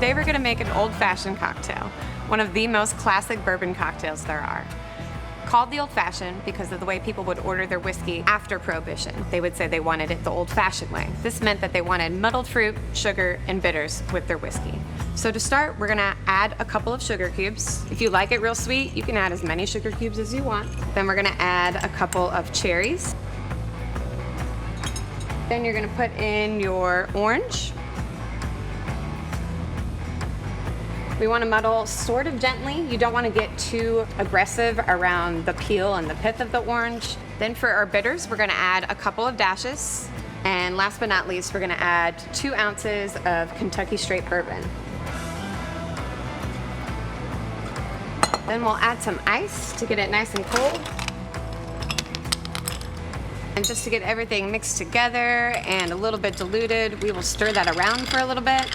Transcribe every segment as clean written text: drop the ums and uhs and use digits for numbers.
Today we're gonna make an old-fashioned cocktail, one of the most classic bourbon cocktails there are. Called the old-fashioned because of the way people would order their whiskey after Prohibition. They would say they wanted it the old-fashioned way. This meant that they wanted muddled fruit, sugar, and bitters with their whiskey. So to start, we're gonna add a couple of sugar cubes. If you like it real sweet, you can add as many sugar cubes as you want. Then we're gonna add a couple of cherries. Then you're gonna put in your orange. We want to muddle sort of gently. You don't want to get too aggressive around the peel and the pith of the orange. Then for our bitters, we're going to add a couple of dashes. And last but not least, we're going to add 2 ounces of Kentucky straight bourbon. Then we'll add some ice to get it nice and cold. And just to get everything mixed together and a little bit diluted, we will stir that around for a little bit.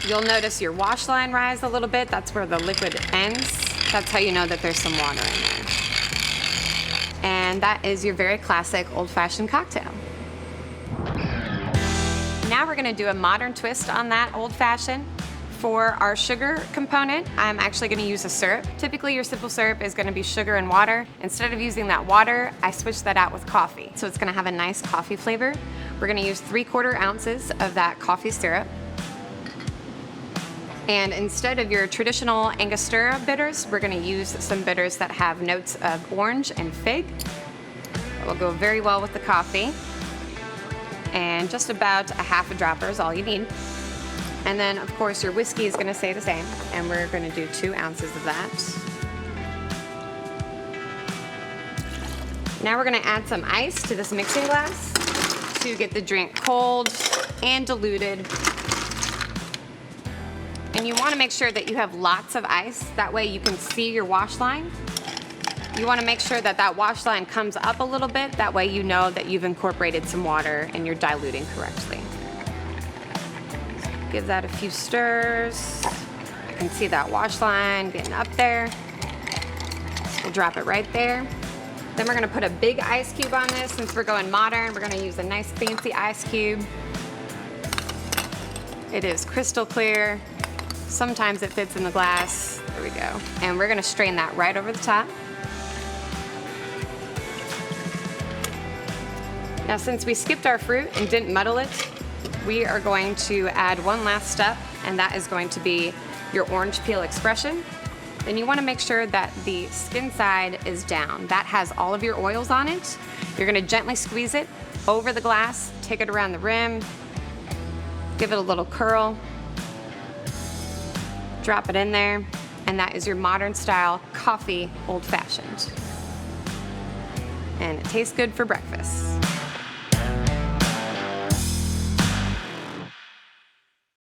You'll notice your wash line rise a little bit. That's where the liquid ends. That's how you know that there's some water in there. And that is your very classic old-fashioned cocktail. Now we're gonna do a modern twist on that old-fashioned. For our sugar component, I'm actually gonna use a syrup. Typically your simple syrup is gonna be sugar and water. Instead of using that water, I switched that out with coffee. So it's gonna have a nice coffee flavor. We're gonna use 3/4 ounces of that coffee syrup. And instead of your traditional Angostura bitters, we're gonna use some bitters that have notes of orange and fig. That will go very well with the coffee. And just about a half a dropper is all you need. And then of course your whiskey is gonna stay the same, and we're gonna do 2 ounces of that. Now we're gonna add some ice to this mixing glass to get the drink cold and diluted. And you want to make sure that you have lots of ice. That way you can see your wash line. You want to make sure that that wash line comes up a little bit. That way you know that you've incorporated some water and you're diluting correctly. Give that a few stirs. I can see that wash line getting up there. We'll drop it right there. Then we're going to put a big ice cube on this. Since we're going modern, we're going to use a nice fancy ice cube. It is crystal clear. Sometimes it fits in the glass. There we go. And we're gonna strain that right over the top. Now since we skipped our fruit and didn't muddle it, we are going to add one last step, and that is going to be your orange peel expression. Then you wanna make sure that the skin side is down. That has all of your oils on it. You're gonna gently squeeze it over the glass, take it around the rim, give it a little curl. Drop it in there, and that is your modern style coffee old-fashioned. And it tastes good for breakfast.